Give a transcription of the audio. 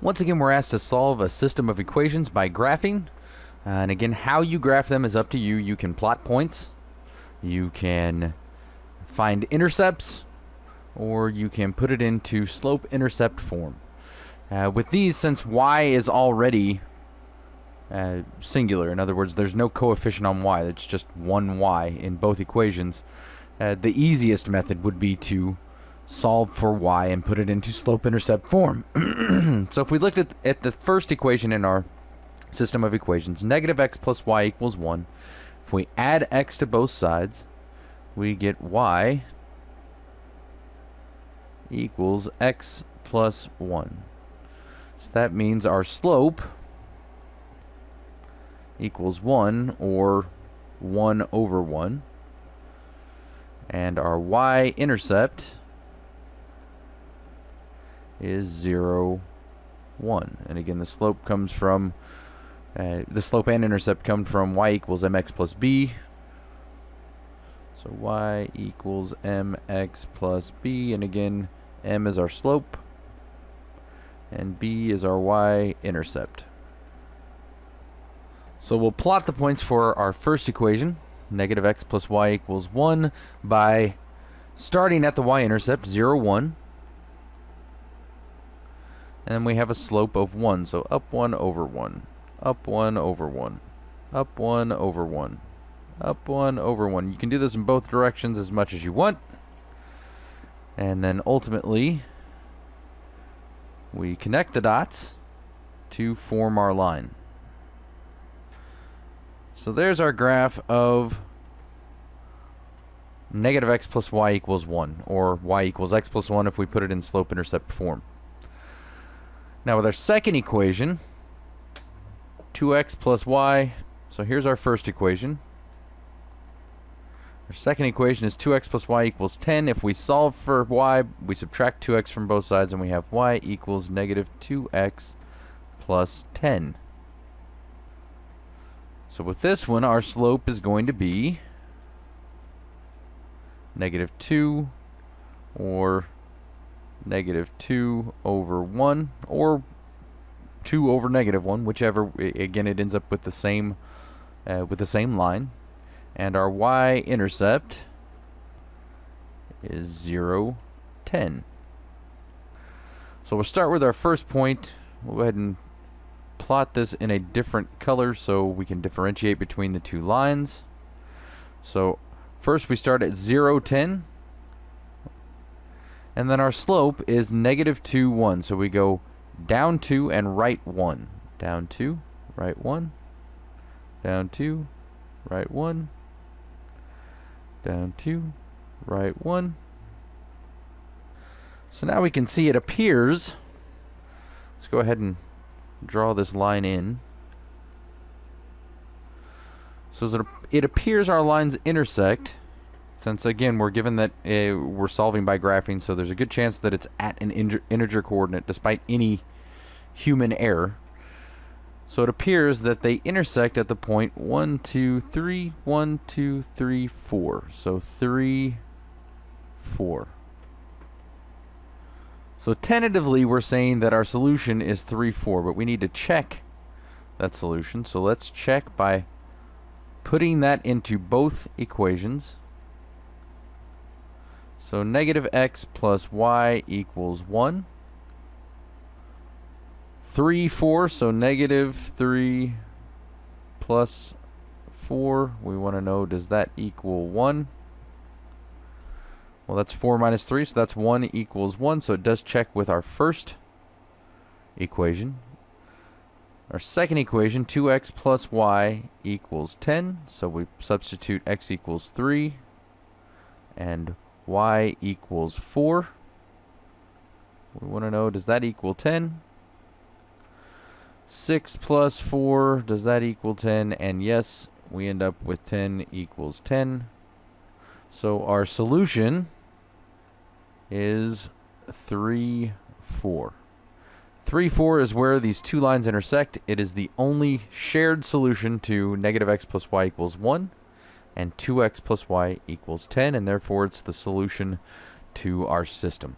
Once again, we're asked to solve a system of equations by graphing. And again, how you graph them is up to you. You can plot points, you can find intercepts, or you can put it into slope-intercept form. With these, since y is already singular, in other words, there's no coefficient on y, it's just one y in both equations, the easiest method would be to solve for y and put it into slope-intercept form. So if we looked at the first equation in our system of equations, negative x plus y equals 1. If we add x to both sides, we get y equals x plus 1. So that means our slope equals 1, or 1 over 1. And our y-intercept is 0, 1. And again, the slope comes from, the slope and intercept come from y equals mx plus b. So y equals mx plus b, and again, m is our slope, and b is our y-intercept. So we'll plot the points for our first equation, negative x plus y equals 1, by starting at the y-intercept, 0, 1. And then we have a slope of 1, so up 1 over 1, up 1 over 1, up 1 over 1, up 1 over 1. You can do this in both directions as much as you want. And then ultimately, we connect the dots to form our line. So there's our graph of negative x plus y equals 1, or y equals x plus 1 if we put it in slope-intercept form. Now with our second equation, 2x plus y, so here's our first equation. Our second equation is 2x plus y equals 10. If we solve for y, we subtract 2x from both sides, and we have y equals negative 2x plus 10. So with this one, our slope is going to be negative 2, or negative 2 over 1, or 2 over negative 1, whichever. Again, it ends up with the same line. And our y-intercept is 0, 10. So we'll start with our first point. We'll go ahead and plot this in a different color so we can differentiate between the two lines. So first we start at 0, 10. And then our slope is negative 2, 1. So we go down 2 and right 1. Down 2, right 1. Down 2, right 1. Down 2, right 1. So now we can see it appears. Let's go ahead and draw this line in. So it appears our lines intersect. Since, again, we're given that we're solving by graphing, so there's a good chance that it's at an integer coordinate despite any human error. So it appears that they intersect at the point 1, 2, 3, 1, 2, 3, 4. So 3, 4. So tentatively, we're saying that our solution is 3, 4, but we need to check that solution. So let's check by putting that into both equations. So negative x plus y equals 1. 3, 4, so negative 3 plus 4. We want to know, does that equal 1? Well, that's 4 minus 3, so that's 1 equals 1. So it does check with our first equation. Our second equation, 2x plus y equals 10. So we substitute x equals 3 and y equals 4. We want to know, does that equal 10? 6 plus 4, does that equal 10? And yes, we end up with 10 equals 10. So our solution is 3, 4. 3, 4 is where these two lines intersect. It is the only shared solution to negative x plus y equals 1 and 2x plus y equals 10, and therefore it's the solution to our system.